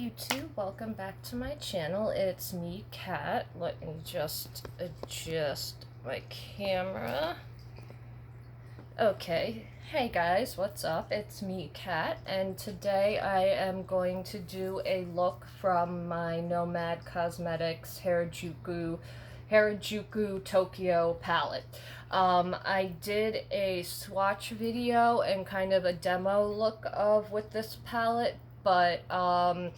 YouTube, welcome back to my channel. It's me, Kat. Let me just adjust my camera. Okay, hey guys, what's up? It's me, Kat, and today I am going to do a look from my Nomad Cosmetics Harajuku Tokyo palette. I did a swatch video and kind of a demo look with this palette, but I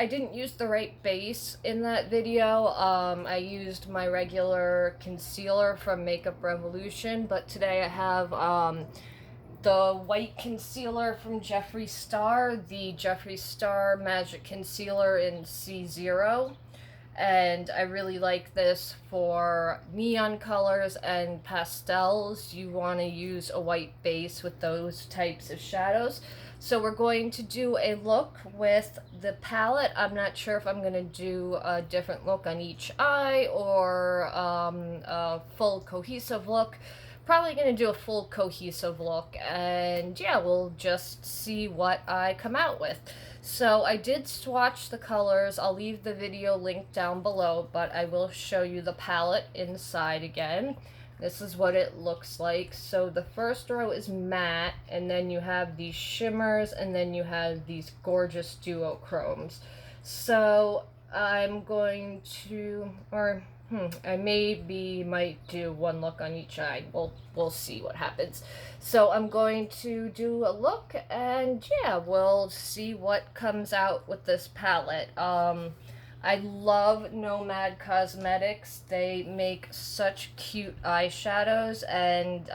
didn't use the right base in that video. I used my regular concealer from Makeup Revolution, but today I have the white concealer from Jeffree Star, the Jeffree Star Magic Concealer in C0. And I really like this for neon colors and pastels. You want to use a white base with those types of shadows. So we're going to do a look with the palette. I'm not sure if I'm going to do a different look on each eye or a full cohesive look. Probably going to do a full cohesive look, and yeah, we'll just see what I come out with. So I did swatch the colors. I'll leave the video link down below, but I will show you the palette inside again. This is what it looks like. So the first row is matte, and then you have these shimmers, and then you have these gorgeous duochromes. So I'm going to, I might do one look on each eye. We'll see what happens. So I'm going to do a look, and yeah, we'll see what comes out with this palette. I love Nomad Cosmetics. They make such cute eyeshadows, and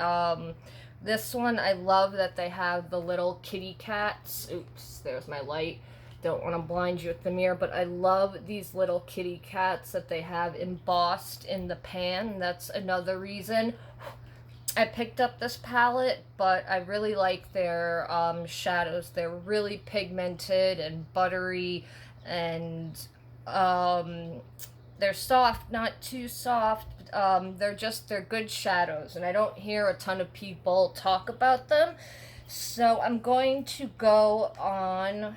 this one, I love that they have the little kitty cats. Oops, there's my light. Don't want to blind you with the mirror, but I love these little kitty cats that they have embossed in the pan. That's another reason I picked up this palette, but I really like their shadows. They're really pigmented and buttery, and they're soft, not too soft. They're good shadows, and I don't hear a ton of people talk about them. So I'm going to go on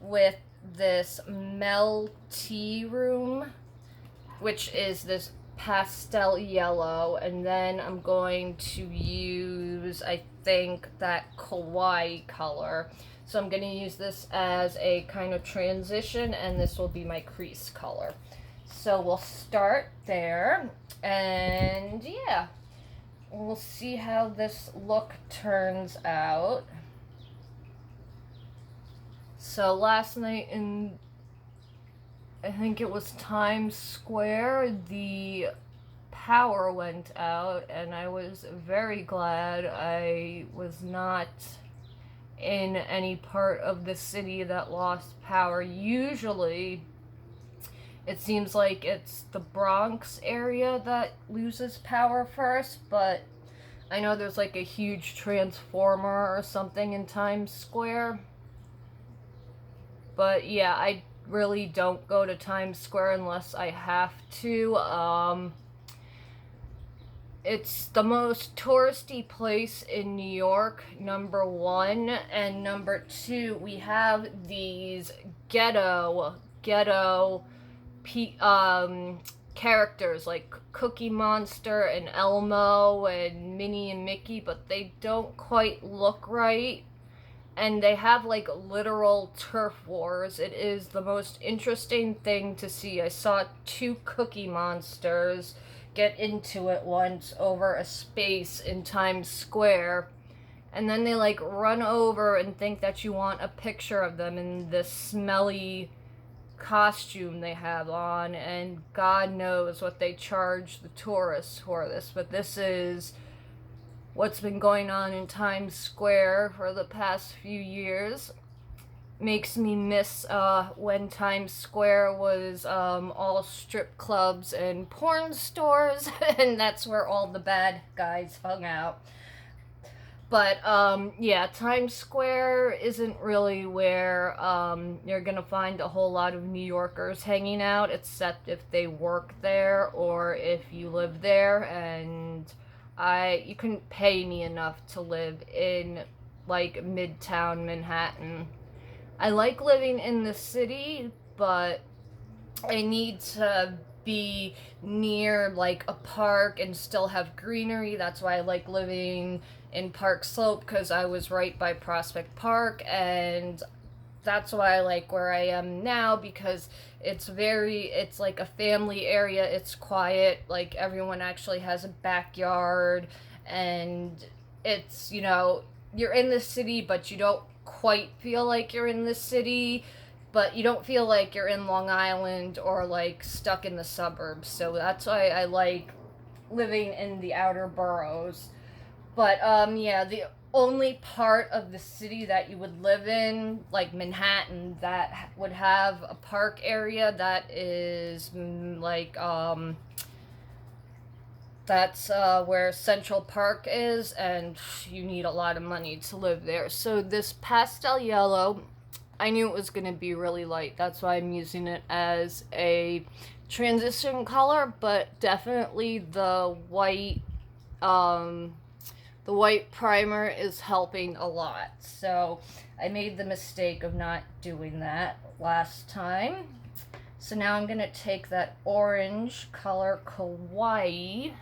with this Melty Room, which is this pastel yellow, and then I'm going to use, I think, that kawaii color. So I'm going to use this as a kind of transition, and this will be my crease color. So we'll start there, and yeah, we'll see how this look turns out. So last night in, I think it was Times Square, the power went out, and I was very glad I was not in any part of the city that lost power. Usually, it seems like it's the Bronx area that loses power first, but I know there's like a huge transformer or something in Times Square. But yeah, I really don't go to Times Square unless I have to. It's the most touristy place in New York, number one. And number two, we have these ghetto characters like Cookie Monster and Elmo and Minnie and Mickey, but they don't quite look right. And they have like literal turf wars. It is the most interesting thing to see. I saw two Cookie Monsters get into it once over a space in Times Square, and then they like run over and think that you want a picture of them in this smelly costume they have on, and God knows what they charge the tourists for this, but this is what's been going on in Times Square for the past few years. Makes me miss when Times Square was all strip clubs and porn stores, and that's where all the bad guys hung out. But yeah, Times Square isn't really where you're gonna find a whole lot of New Yorkers hanging out, except if they work there or if you live there, and you couldn't pay me enough to live in like Midtown Manhattan. I like living in the city, but I need to be near like a park and still have greenery. That's why I like living in Park Slope, because I was right by Prospect Park, and that's why I like where I am now, because it's like a family area. It's quiet, like everyone actually has a backyard, and it's, you're in the city, but you don't quite feel like you're in the city, but you don't feel like you're in Long Island or like stuck in the suburbs. So that's why I like living in the outer boroughs. But yeah, the only part of the city that you would live in, like Manhattan, that would have a park area, that is that's where Central Park is, and you need a lot of money to live there. So this pastel yellow, I knew it was going to be really light. That's why I'm using it as a transition color, but definitely the white primer is helping a lot. So I made the mistake of not doing that last time. So now I'm going to take that orange color Kawaii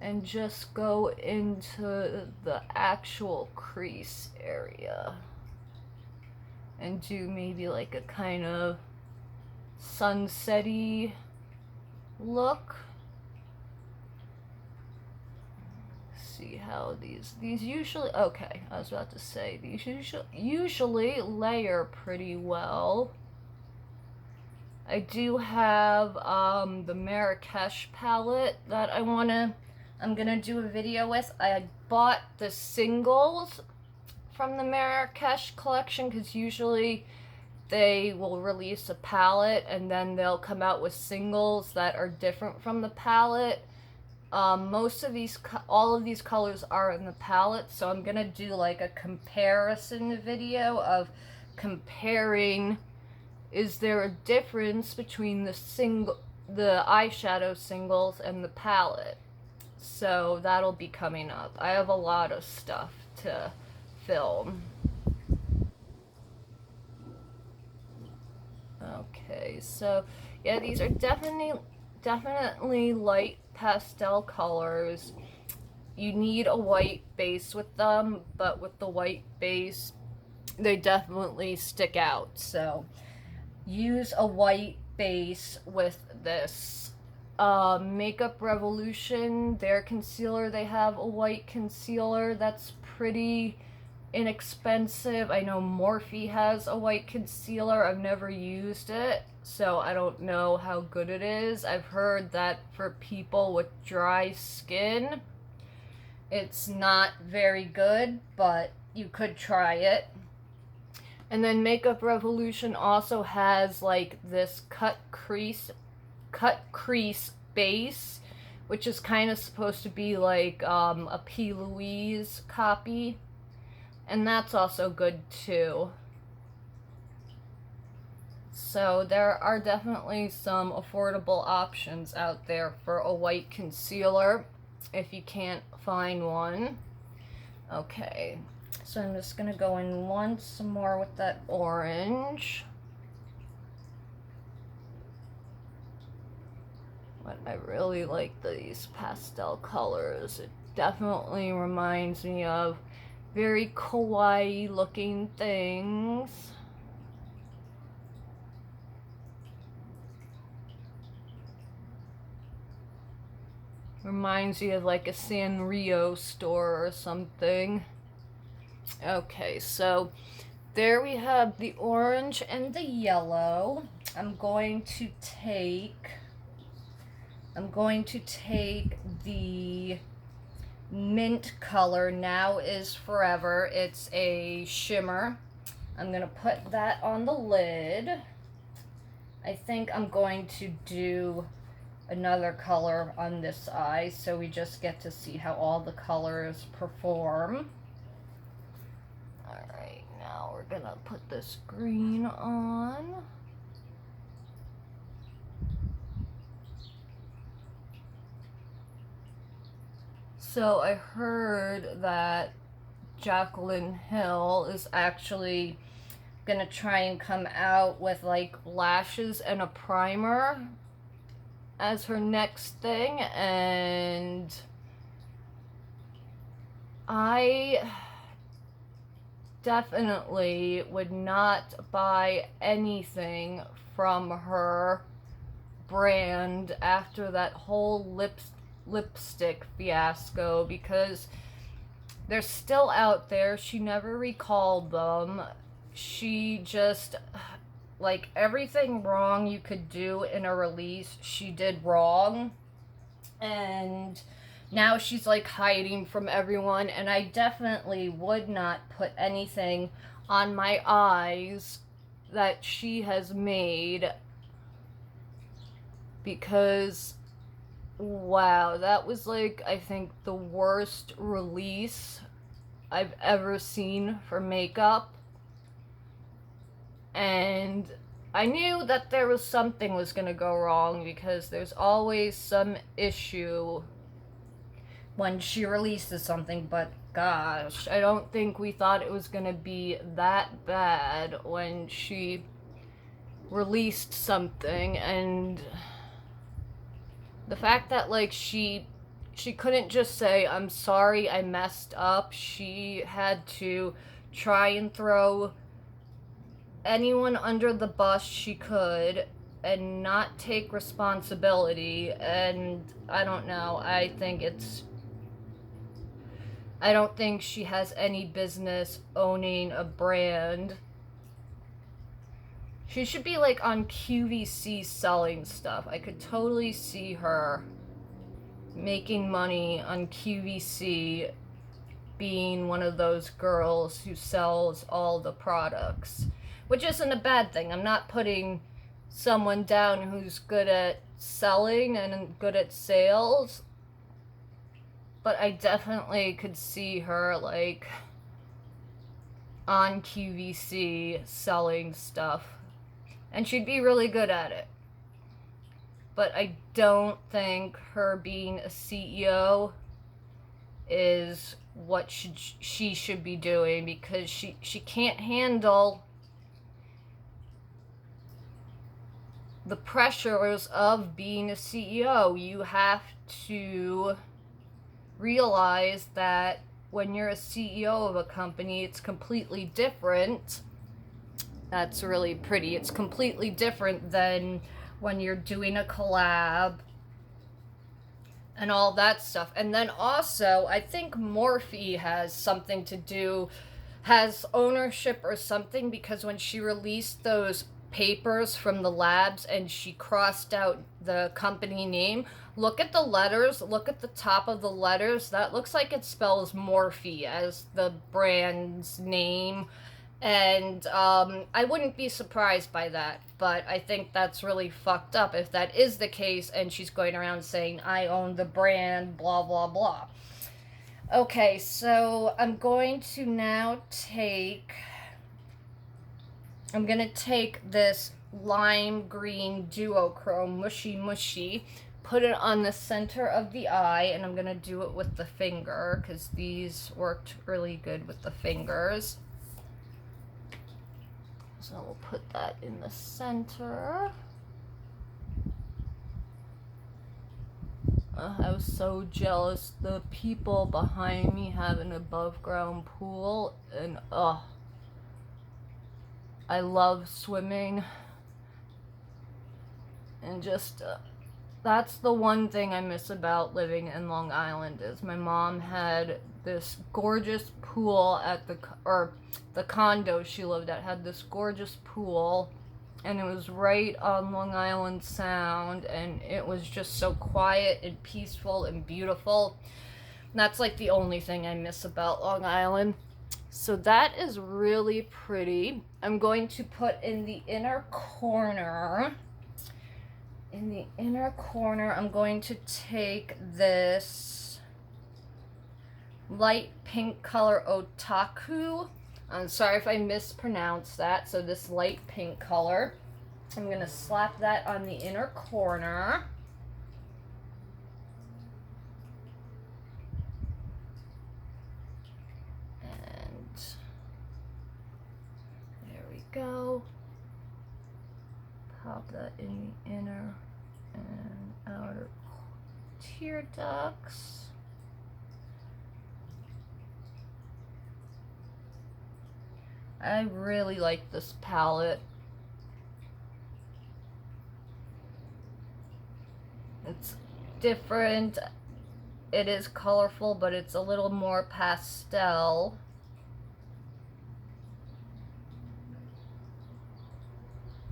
and just go into the actual crease area and do maybe like a kind of sunset-y look. See how these usually, okay, I was about to say, these usually layer pretty well. I do have the Marrakesh palette that I'm gonna do a video with. I bought the singles from the Marrakesh collection, because usually they will release a palette and then they'll come out with singles that are different from the palette. All of these colors are in the palette, so I'm gonna do like a comparison video of comparing, is there a difference between the eyeshadow singles and the palette. So that'll be coming up. I have a lot of stuff to film. Okay, so yeah, these are definitely light pastel colors. You need a white base with them, but with the white base, they definitely stick out. So use a white base with this. Makeup Revolution, their concealer, they have a white concealer that's pretty inexpensive. I know Morphe has a white concealer. I've never used it, so I don't know how good it is. I've heard that for people with dry skin, it's not very good, but you could try it. And then Makeup Revolution also has like this cut crease base, which is kind of supposed to be like a P. Louise copy, and that's also good too. So there are definitely some affordable options out there for a white concealer if you can't find one. Okay, so I'm just gonna go in once more with that orange. But I really like these pastel colors. It definitely reminds me of very kawaii looking things. Reminds you of like a Sanrio store or something. Okay, so there we have the orange and the yellow. I'm going to take the mint color, Now Is Forever. It's a shimmer. I'm going to put that on the lid. I think I'm going to do another color on this eye, so we just get to see how all the colors perform. Alright, now we're going to put this green on. So I heard that Jaclyn Hill is actually gonna try and come out with like lashes and a primer as her next thing, and I definitely would not buy anything from her brand after that whole lipstick fiasco, because they're still out there. She never recalled them. She just, like, everything wrong you could do in a release, she did wrong. And now she's like hiding from everyone, and I definitely would not put anything on my eyes that she has made, because wow, that was like, I think, the worst release I've ever seen for makeup. And I knew that there was something was gonna go wrong, because there's always some issue when she releases something, but gosh, I don't think we thought it was gonna be that bad when she released something. And the fact that, like, she couldn't just say, I'm sorry, I messed up. She had to try and throw anyone under the bus she could and not take responsibility. And I don't know, I don't think she has any business owning a brand. She should be like on QVC selling stuff. I could totally see her making money on QVC, being one of those girls who sells all the products, which isn't a bad thing. I'm not putting someone down who's good at selling and good at sales, but I definitely could see her like on QVC selling stuff, and she'd be really good at it. But I don't think her being a CEO is what she should be doing, because she can't handle the pressures of being a CEO. You have to realize that when you're a CEO of a company, it's completely different. That's really pretty. It's completely different than when you're doing a collab and all that stuff. And then also, I think Morphe has ownership or something, because when she released those papers from the labs and she crossed out the company name, look at the letters, look at the top of the letters. That looks like it spells Morphe as the brand's name. And I wouldn't be surprised by that, but I think that's really fucked up if that is the case and she's going around saying, I own the brand, blah, blah, blah. Okay, so I'm going to now take this lime green Duochrome mushy, put it on the center of the eye, and I'm going to do it with the finger, because these worked really good with the fingers. So we'll put that in the center. I was so jealous. The people behind me have an above ground pool, and I love swimming. And just, that's the one thing I miss about living in Long Island, is my mom had this gorgeous pool at the condo she lived at had this gorgeous pool, and it was right on Long Island Sound, and it was just so quiet and peaceful and beautiful. And that's like the only thing I miss about Long Island. So that is really pretty. I'm going to put in the inner corner. I'm going to take this light pink color Otaku. I'm sorry if I mispronounced that. So this light pink color, I'm going to slap that on the inner corner. And there we go. Pop that in the inner and outer tear ducts. I really like this palette. It's different. It is colorful, but it's a little more pastel.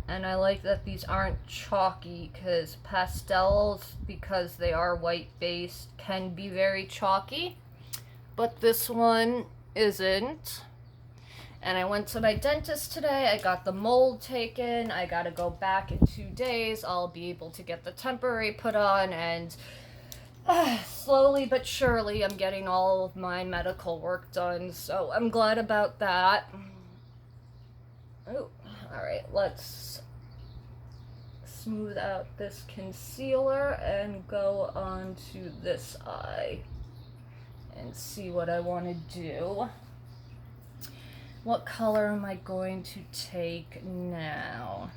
And I like that these aren't chalky, because pastels, because they are white based, can be very chalky. But this one isn't. And I went to my dentist today. I got the mold taken. I gotta go back in 2 days. I'll be able to get the temporary put on, and slowly but surely I'm getting all of my medical work done. So I'm glad about that. Oh, alright, let's smooth out this concealer and go on to this eye and see what I want to do. What color am I going to take now?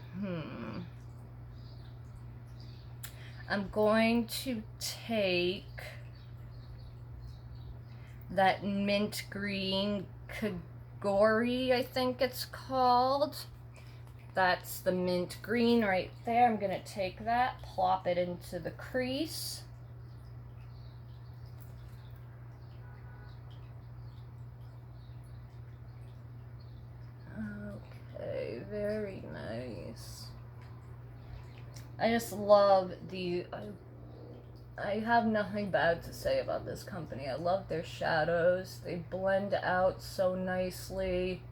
I'm going to take that mint green Kagori, I think it's called. That's the mint green right there. I'm gonna take that, plop it into the crease. Okay, very nice. I just love I have nothing bad to say about this company. I love their shadows. They blend out so nicely.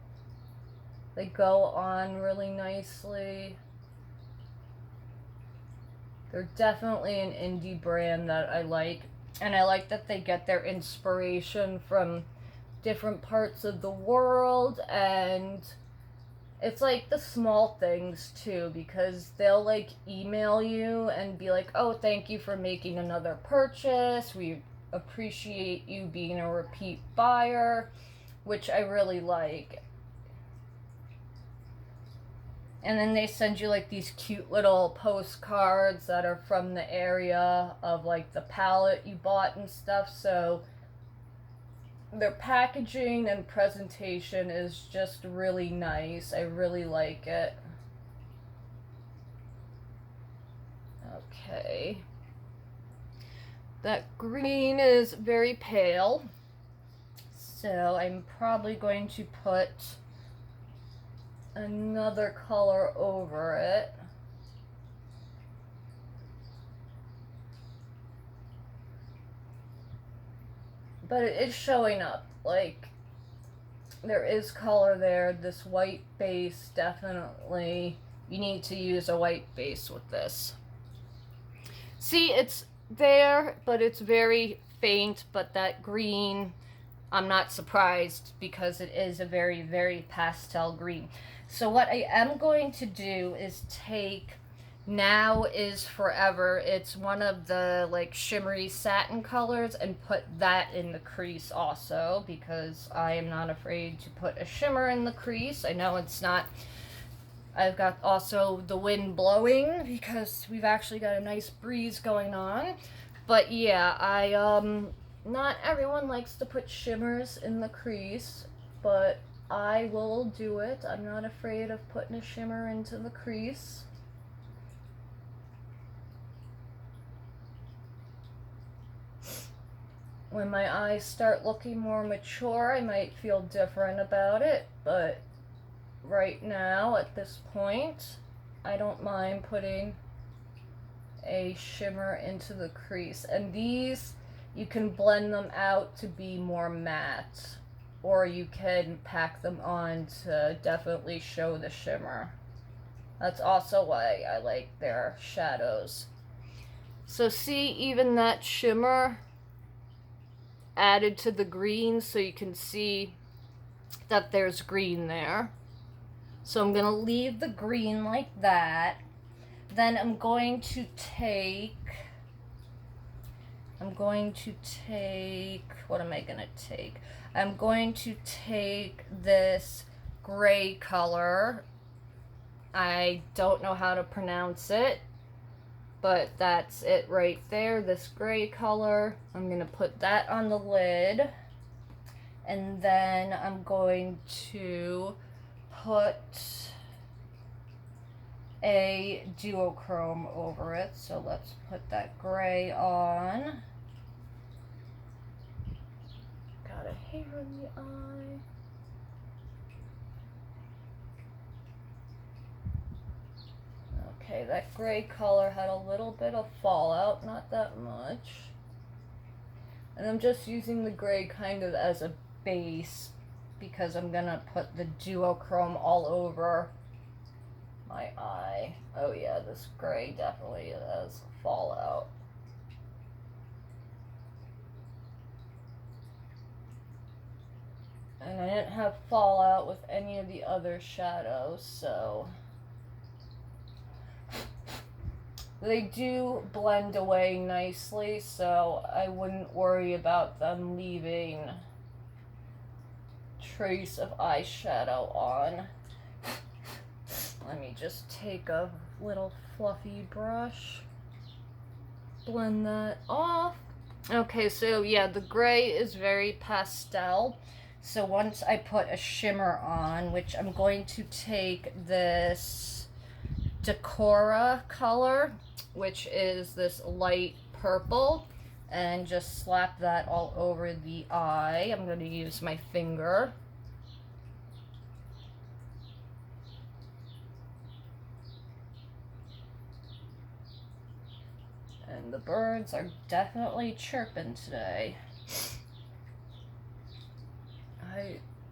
They go on really nicely. They're definitely an indie brand that I like. And I like that they get their inspiration from different parts of the world, and it's like the small things too, because they'll like email you and be like, oh, thank you for making another purchase. We appreciate you being a repeat buyer, which I really like. And then they send you like these cute little postcards that are from the area of like the palette you bought and stuff. So their packaging and presentation is just really nice. I really like it. Okay. That green is very pale, so I'm probably going to put another color over it. But it is showing up, like, there is color there. This white base, definitely, you need to use a white base with this. See, it's there, but it's very faint, but that green, I'm not surprised, because it is a very, very pastel green. So what I am going to do is take Now Is Forever. It's one of the like shimmery satin colors, and put that in the crease also, because I am not afraid to put a shimmer in the crease. I know it's not, I've got also the wind blowing because we've actually got a nice breeze going on. But yeah, not everyone likes to put shimmers in the crease, but I will do it. I'm not afraid of putting a shimmer into the crease. When my eyes start looking more mature, I might feel different about it, but right now, at this point, I don't mind putting a shimmer into the crease. And these, you can blend them out to be more matte, or you can pack them on to definitely show the shimmer. That's also why I like their shadows. So see, even that shimmer added to the green, so you can see that there's green there. So I'm going to leave the green like that. Then I'm going to take, what am I going to take? I'm going to take this gray color, I don't know how to pronounce it, but that's it right there, this gray color. I'm going to put that on the lid, and then I'm going to put a duochrome over it. So let's put that gray on. Got a hair in the eye. Okay, that gray color had a little bit of fallout, not that much. And I'm just using the gray kind of as a base because I'm gonna put the duochrome all over my eye. Oh yeah, this gray definitely has fallout. And I didn't have fallout with any of the other shadows, so they do blend away nicely, so I wouldn't worry about them leaving trace of eyeshadow on. Let me just take a little fluffy brush, blend that off. Okay, so yeah, the gray is very pastel. So once I put a shimmer on, which I'm going to take this Duochrome color, which is this light purple, and just slap that all over the eye. I'm going to use my finger. And the birds are definitely chirping today.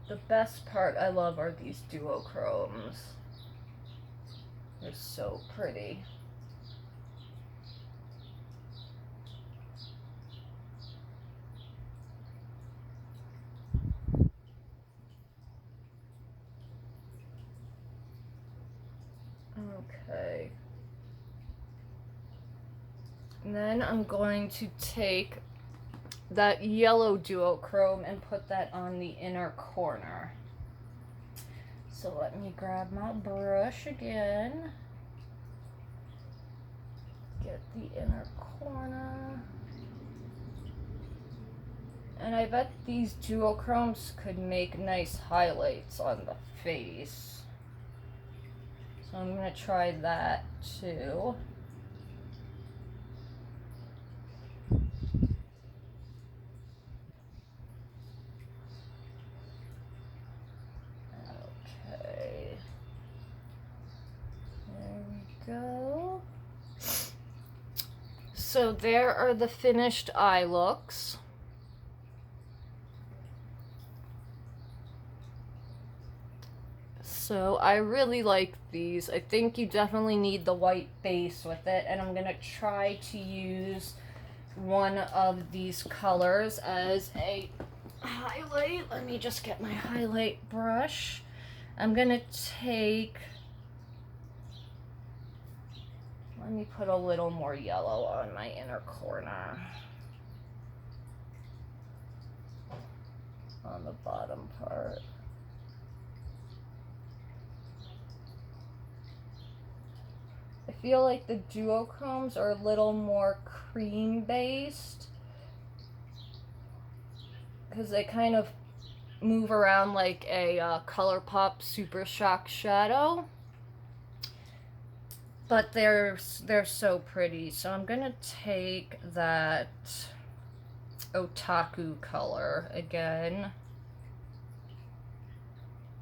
The best part I love are these duochromes. They're so pretty. Okay. And then I'm going to take that yellow duochrome and put that on the inner corner. So let me grab my brush again. Get the inner corner. And I bet these duochromes could make nice highlights on the face. So I'm going to try that too. Okay. There we go. So there are the finished eye looks. So I really like these. I think you definitely need the white base with it, and I'm gonna try to use one of these colors as a highlight. Let me just get my highlight brush. I'm gonna take, let me put a little more yellow on my inner corner, on the bottom part. I feel like the duochromes are a little more cream based because they kind of move around like a ColourPop Super Shock shadow, but they're so pretty. So I'm gonna take that otaku color again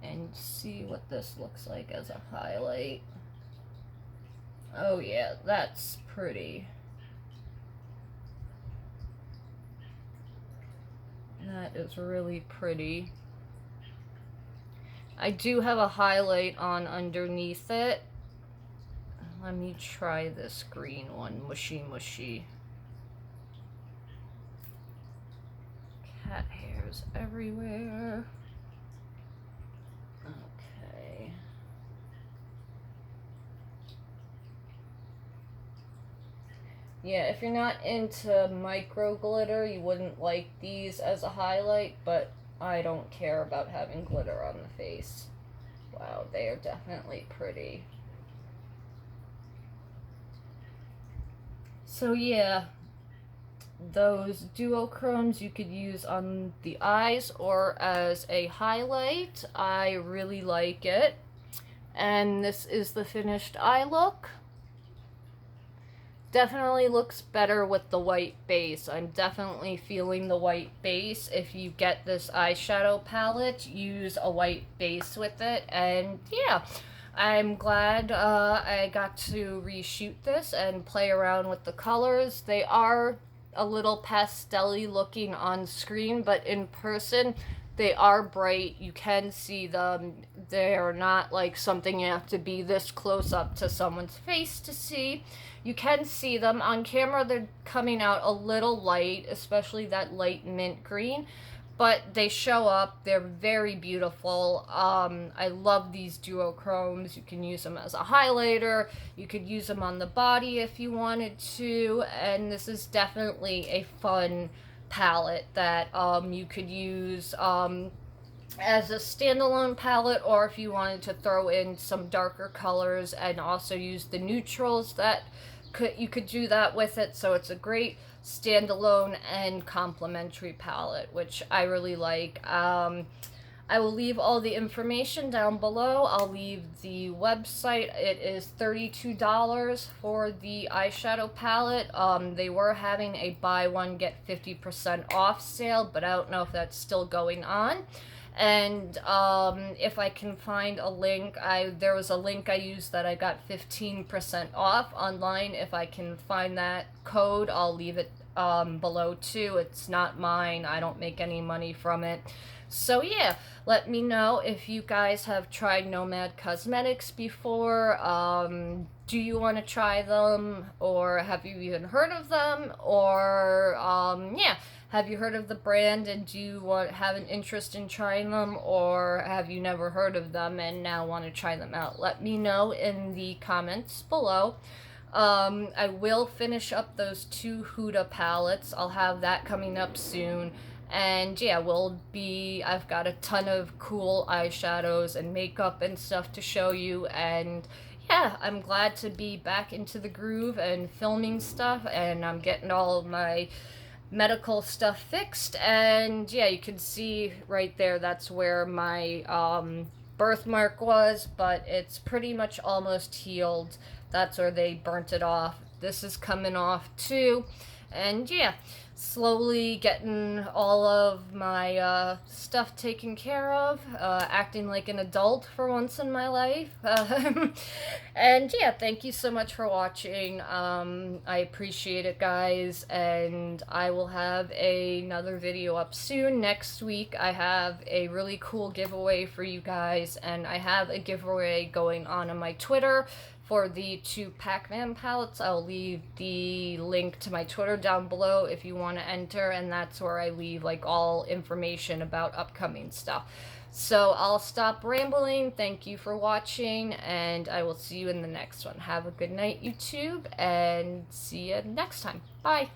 and see what this looks like as a highlight. Oh yeah, that's pretty. That is really pretty. I do have a highlight on underneath it. Let me try this green one, Mushy Mushy. Cat hairs everywhere. Okay. Yeah, if you're not into micro glitter, you wouldn't like these as a highlight, but I don't care about having glitter on the face. Wow, they are definitely pretty. So yeah, those duochromes you could use on the eyes or as a highlight. I really like it. And this is the finished eye look. Definitely looks better with the white base. I'm definitely feeling the white base. If you get this eyeshadow palette, use a white base with it. And yeah, I'm glad I got to reshoot this and play around with the colors. They are a little pastel-y looking on screen, but in person they are bright. You can see them. They're not like something you have to be this close up to someone's face to see. You can see them on camera. They're coming out a little light, especially that light mint green, but they show up. They're very beautiful. I love these duochromes. You can use them as a highlighter. You could use them on the body if you wanted to, and this is definitely a fun palette that you could use as a standalone palette, or if you wanted to throw in some darker colors and also use the neutrals, that you could do that with it. So it's a great standalone and complementary palette, which I really like. I will leave all the information down below. I'll leave the website. It is $32 for the eyeshadow palette. They were having a buy one get 50% off sale, but I don't know if that's still going on. And if I can find a link, there was a link I used that I got 15% off online. If I can find that code, I'll leave it below too. It's not mine. I don't make any money from it. So yeah, let me know if you guys have tried Nomad Cosmetics before. Do you want to try them, or have you even heard of them? Or yeah, have you heard of the brand and do you have an interest in trying them, or have you never heard of them and now want to try them out? Let me know in the comments below. I will finish up those 2 Huda palettes. I'll have that coming up soon. And yeah, I've got a ton of cool eyeshadows and makeup and stuff to show you. And yeah, I'm glad to be back into the groove and filming stuff, and I'm getting all of my medical stuff fixed. And yeah, you can see right there, that's where my birthmark was, but it's pretty much almost healed. That's where they burnt it off. This is coming off too. And yeah, slowly getting all of my stuff taken care of, acting like an adult for once in my life. And yeah, thank you so much for watching. I appreciate it, guys, and I will have another video up soon. Next week I have a really cool giveaway for you guys, and I have a giveaway going on my Twitter for the 2 Pac-Man palettes. I'll leave the link to my Twitter down below if you want to enter, and that's where I leave like all information about upcoming stuff. So I'll stop rambling. Thank you for watching, and I will see you in the next one. Have a good night, YouTube, and see you next time. Bye.